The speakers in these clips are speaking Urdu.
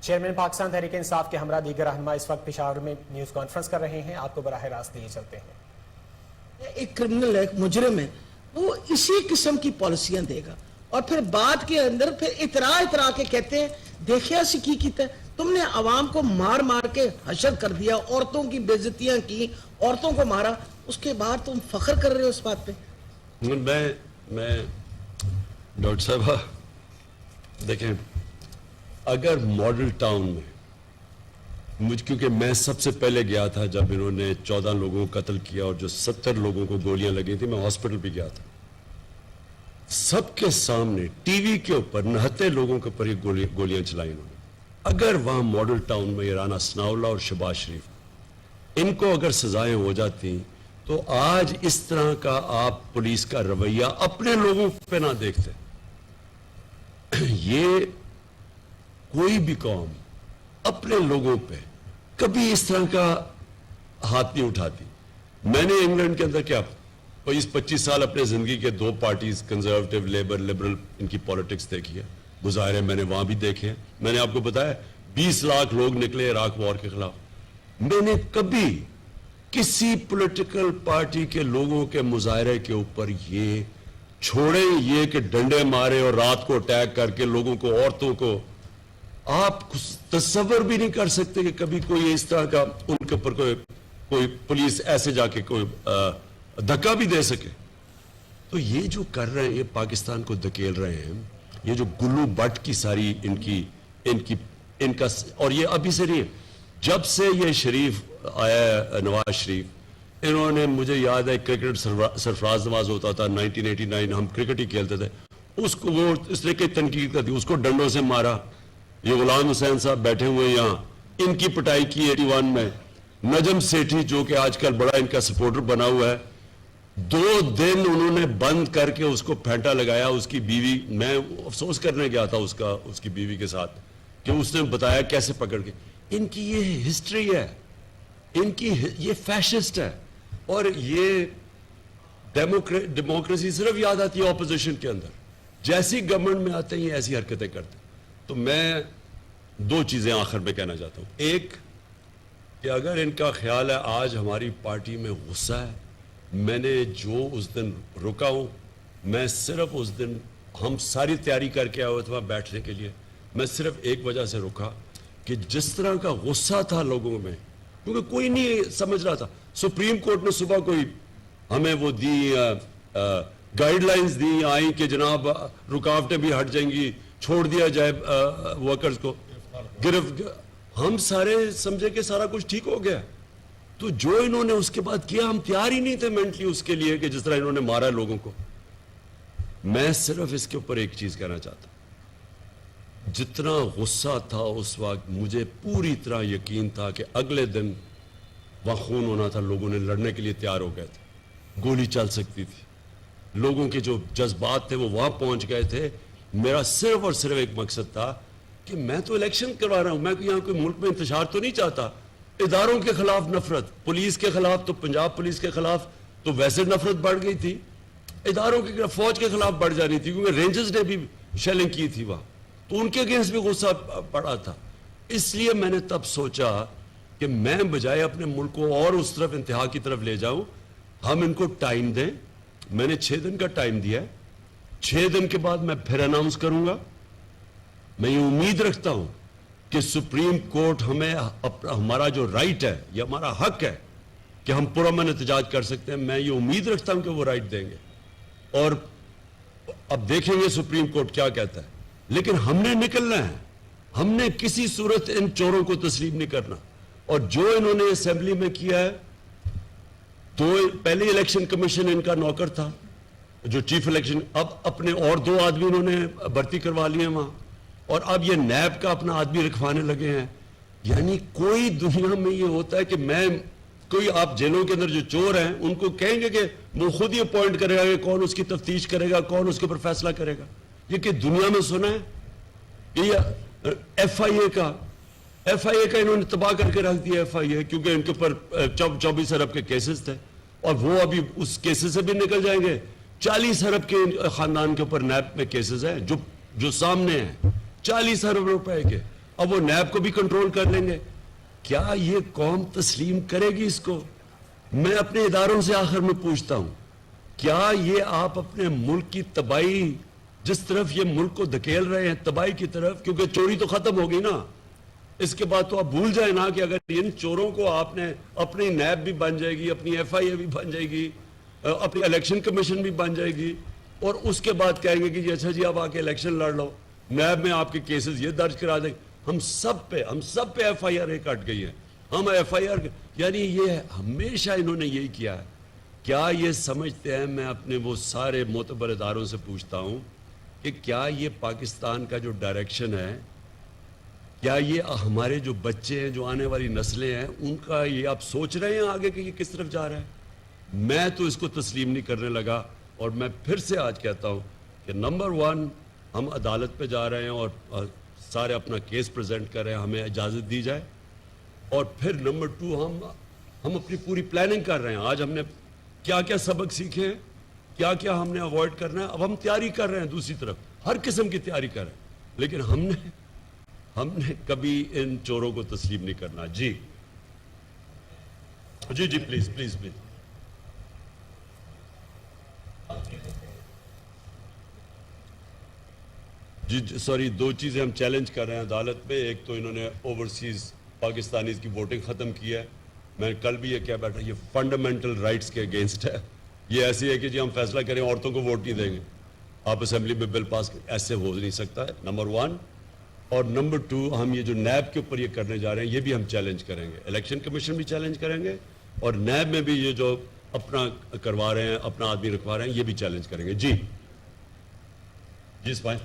چیئرمین پاکستان تحریک انصاف کے ہمراہ دیگر رہنما اس وقت پشاور میں نیوز کانفرنس کر رہے ہیں، آپ کو براہ راست لیے چلتے ہیں۔ ایک کرمنل ہے، ایک مجرم ہے، وہ اسی قسم کی پالیسیاں دے گا اور پھر بعد کے اندر پھر اترا کے کہتے ہیں دیکھیں اسی کی کیتا ہے، تم نے عوام کو مار مار کے حشر کر دیا، عورتوں کی بےعزتیاں کی، عورتوں کو مارا، اس کے بعد تم فخر کر رہے ہو اس بات پہ۔ میں ڈاکٹر صاحبہ دیکھیں، اگر ماڈل ٹاؤن میں کیونکہ میں سب سے پہلے گیا تھا جب انہوں نے 14 لوگوں کو قتل کیا اور جو 70 لوگوں کو گولیاں لگی تھی، میں ہاسپٹل بھی گیا تھا، سب کے سامنے ٹی وی کے اوپر نہتے لوگوں کے اوپر یہ گولیاں چلائی انہوں نے۔ اگر وہاں ماڈل ٹاؤن میں رانا ثناءاللہ اور شہباز شریف ان کو اگر سزائیں ہو جاتی تو آج اس طرح کا آپ پولیس کا رویہ اپنے لوگوں پہ نہ دیکھتے۔ یہ کوئی بھی قوم اپنے لوگوں پہ کبھی اس طرح کا ہاتھ نہیں اٹھاتی۔ میں نے انگلینڈ کے اندر کیا 25 سال اپنے زندگی کے 2 پارٹیز کنزرویٹو لیبر لبرل ان کی پالیٹکس دیکھی ہے، مظاہرے میں نے وہاں بھی دیکھے ہیں۔ میں نے آپ کو بتایا 20 لاکھ لوگ نکلے عراق وار کے خلاف۔ میں نے کبھی کسی پولیٹیکل پارٹی کے لوگوں کے مظاہرے کے اوپر یہ چھوڑیں یہ کہ ڈنڈے مارے اور رات کو اٹیک کر کے لوگوں کو، عورتوں کو، آپ تصور بھی نہیں کر سکتے کہ کبھی کوئی اس طرح کا ان کے اوپر کوئی پولیس ایسے جا کے کوئی دھکا بھی دے سکے۔ تو یہ جو کر رہے ہیں، یہ پاکستان کو دھکیل رہے ہیں، یہ جو گلو بٹ کی ساری ان کا، اور یہ ابھی سے نہیں ہے، جب سے یہ شریف آیا ہے نواز شریف، انہوں نے، مجھے یاد ہے کرکٹ سرفراز نواز ہوتا تھا 1989، ہم کرکٹ ہی کھیلتے تھے، اس کو وہ اس نے کئی تنقید کر دی، اس کو ڈنڈوں سے مارا۔ یہ غلام حسین صاحب بیٹھے ہوئے یہاں، ان کی پٹائی کی 81 میں۔ نجم سیٹھی جو کہ آج کل بڑا ان کا سپورٹر بنا ہوا ہے، 2 دن انہوں نے بند کر کے اس کو پھینٹا لگایا۔ اس کی بیوی، میں افسوس کرنے گیا تھا اس کی بیوی کے ساتھ کہ اس نے بتایا کیسے پکڑ کے۔ ان کی یہ ہسٹری ہے، ان کی یہ فیشسٹ ہے، اور یہ ڈیموکریسی صرف یاد آتی ہے اپوزیشن کے اندر، جیسی گورنمنٹ میں آتے ہیں ایسی حرکتیں کرتے ہیں۔ تو میں 2 چیزیں آخر میں کہنا چاہتا ہوں۔ ایک کہ اگر ان کا خیال ہے آج ہماری پارٹی میں غصہ ہے، میں نے جو اس دن رکا ہوں، میں صرف اس دن ہم ساری تیاری کر کے آئے ہوئے تھے بیٹھنے کے لیے، میں صرف ایک وجہ سے رکا کہ جس طرح کا غصہ تھا لوگوں میں، کیونکہ کوئی نہیں سمجھ رہا تھا۔ سپریم کورٹ نے صبح کوئی ہمیں وہ دی گائیڈ لائنز دی آئیں کہ جناب رکاوٹیں بھی ہٹ جائیں گی، چھوڑ دیا جائے ورکرز کو گرفت۔ ہم سارے سمجھے کہ سارا کچھ ٹھیک ہو گیا، تو جو انہوں نے اس کے بعد کیا، ہم تیار ہی نہیں تھے مینٹلی اس کے لیے کہ جس طرح انہوں نے مارا لوگوں کو۔ میں صرف اس کے اوپر ایک چیز کہنا چاہتا ہوں، جتنا غصہ تھا اس وقت، مجھے پوری طرح یقین تھا کہ اگلے دن وہاں خون ہونا تھا، لوگوں نے لڑنے کے لیے تیار ہو گئے تھے، گولی چل سکتی تھی، لوگوں کے جو جذبات تھے وہ وہاں پہنچ گئے تھے۔ میرا صرف اور صرف ایک مقصد تھا کہ میں تو الیکشن کروا رہا ہوں، میں یہاں کوئی ملک میں انتشار تو نہیں چاہتا۔ اداروں کے خلاف نفرت، پولیس کے خلاف تو پنجاب پولیس کے خلاف تو ویسے نفرت بڑھ گئی تھی، اداروں کے خلاف، فوج کے خلاف بڑھ جانی تھی، کیونکہ رینجرز نے بھی شیلنگ کی تھی وہاں، تو ان کے اگینسٹ بھی غصہ پڑا تھا۔ اس لیے میں نے تب سوچا کہ میں بجائے اپنے ملک کو اور اس طرف انتہا کی طرف لے جاؤں، ہم ان کو ٹائم دیں۔ میں نے 6 دن کا ٹائم دیا ہے، 6 دن کے بعد میں پھر اناؤنس کروں گا۔ میں یہ امید رکھتا ہوں کہ سپریم کورٹ ہمیں ہمارا جو رائٹ ہے، یہ ہمارا حق ہے کہ ہم پرامن احتجاج کر سکتے ہیں، میں یہ امید رکھتا ہوں کہ وہ رائٹ دیں گے، اور اب دیکھیں گے سپریم کورٹ کیا کہتا ہے۔ لیکن ہم نے نکلنا ہے، ہم نے کسی صورت ان چوروں کو تسلیم نہیں کرنا۔ اور جو انہوں نے اسمبلی میں کیا ہے، تو پہلے الیکشن کمیشن ان کا نوکر تھا جو چیف الیکشن، اب اپنے اور 2 آدمی انہوں نے بھرتی کروا لیے وہاں، اور اب یہ نیب کا اپنا آدمی رکھوانے لگے ہیں۔ یعنی کوئی دنیا میں یہ ہوتا ہے کہ میں کوئی، آپ جیلوں کے اندر جو چور ہیں ان کو کہیں گے کہ وہ خود ہی اپوائنٹ کرے گا کہ کون اس کی تفتیش کرے گا، کون اس کے اوپر فیصلہ کرے گا؟ یہ کہ دنیا میں سنا ہے؟ یہ ایف آئی اے کا انہوں نے تباہ کر کے رکھ دیا، ایف آئی اے، کیونکہ ان کے اوپر 24 ارب کے کیسز تھے، اور وہ ابھی اس کیسز سے بھی نکل جائیں گے۔ 40 ارب کے خاندان کے اوپر نیب میں کیسز ہیں جو سامنے ہیں، 40 ارب روپے کے۔ اب وہ نیب کو بھی کنٹرول کر لیں گے. کیا یہ قوم تسلیم کرے گی اس کو؟ میں اپنے اداروں سے آخر میں پوچھتا ہوں, کیا یہ آپ اپنے ملک کی تباہی, جس طرف یہ ملک کو دھکیل رہے ہیں تباہی کی طرف, کیونکہ چوری تو ختم ہوگی نا, اس کے بعد تو آپ بھول جائیں نا کہ اگر ان چوروں کو آپ نے, اپنی نیب بھی بن جائے گی, اپنی ایف آئی اے بھی بن جائے گی, اپنی الیکشن کمیشن بھی بن جائے گی, اور اس کے بعد کہیں گے کہ اچھا جی آپ آ کے الیکشن لڑ لو, نیب میں آپ کے کیسز یہ درج کرا دیں, ہم سب پہ ایف آئی آر کٹ گئی ہے, ہم ایف آئی آر, یعنی یہ ہمیشہ انہوں نے یہی کیا ہے. کیا یہ سمجھتے ہیں, میں اپنے وہ سارے معتبر اداروں سے پوچھتا ہوں کہ کیا یہ پاکستان کا جو ڈائریکشن ہے, کیا یہ ہمارے جو بچے ہیں, جو آنے والی نسلیں ہیں, ان کا یہ آپ سوچ رہے ہیں آگے کہ یہ کس طرف جا رہا ہے؟ میں تو اس کو تسلیم نہیں کرنے لگا, اور میں پھر سے آج کہتا ہوں کہ نمبر 1 ہم عدالت پہ جا رہے ہیں اور سارے اپنا کیس پریزنٹ کر رہے ہیں, ہمیں اجازت دی جائے, اور پھر نمبر 2 ہم اپنی پوری پلاننگ کر رہے ہیں. آج ہم نے کیا کیا سبق سیکھے ہیں, کیا کیا ہم نے اوائڈ کرنا ہے, اب ہم تیاری کر رہے ہیں, دوسری طرف ہر قسم کی تیاری کر رہے ہیں, لیکن ہم نے کبھی ان چوروں کو تسلیم نہیں کرنا. جی جی جی پلیز پلیز پلیز. جی سوری, 2 چیزیں ہم چیلنج کر رہے ہیں عدالت میں. ایک تو انہوں نے اوورسیز پاکستانیز کی ووٹنگ ختم کی ہے, میں کل بھی یہ کہہ بیٹھا, یہ فنڈامنٹل رائٹس کے اگینسٹ ہے. یہ ایسی ہے کہ جی ہم فیصلہ کریں عورتوں کو ووٹ نہیں دیں گے, آپ اسمبلی میں بل پاس کریں, ایسے ہو نہیں سکتا ہے, نمبر 1. اور نمبر 2, ہم یہ جو نیب کے اوپر یہ کرنے جا رہے ہیں, یہ بھی ہم چیلنج کریں گے, الیکشن کمیشن بھی چیلنج کریں گے, اور نیب میں بھی یہ جو اپنا کروا رہے ہیں, اپنا آدمی رکھوا رہے ہیں, یہ بھی چیلنج کریں گے. جی جی اسماعیل.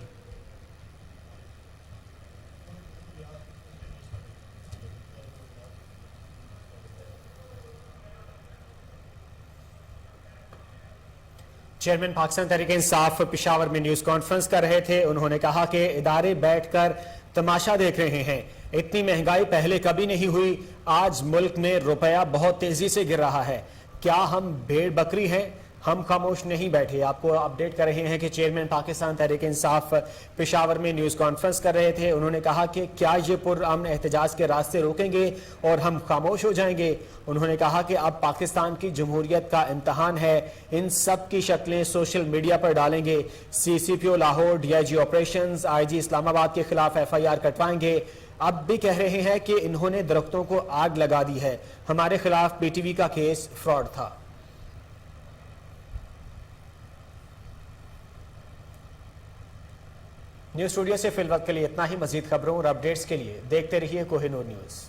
چیئرمین پاکستان تحریک انصاف پشاور میں نیوز کانفرنس کر رہے تھے. انہوں نے کہا کہ ادارے بیٹھ کر تماشا دیکھ رہے ہیں, اتنی مہنگائی پہلے کبھی نہیں ہوئی, آج ملک میں روپیہ بہت تیزی سے گر رہا ہے, کیا ہم بھیڑ بکری ہیں؟ ہم خاموش نہیں بیٹھے. آپ کو اپڈیٹ کر رہے ہیں کہ چیئرمین پاکستان تحریک انصاف پشاور میں نیوز کانفرنس کر رہے تھے. انہوں نے کہا کہ کیا یہ پرامن احتجاج کے راستے روکیں گے اور ہم خاموش ہو جائیں گے. انہوں نے کہا کہ اب پاکستان کی جمہوریت کا امتحان ہے, ان سب کی شکلیں سوشل میڈیا پر ڈالیں گے. C C P O Lahore, D I G operations, I G Islamabad کے خلاف ایف آئی آر کٹوائیں گے. اب بھی کہہ رہے ہیں کہ انہوں نے درختوں کو آگ لگا دی ہے, ہمارے خلاف بی ٹی وی کا کیس فراڈ تھا. نیوز اسٹوڈیو سے فی الوقت کے لیے اتنا ہی. مزید خبروں اور اپڈیٹس کے لیے دیکھتے رہیے کوہ نور نیوز.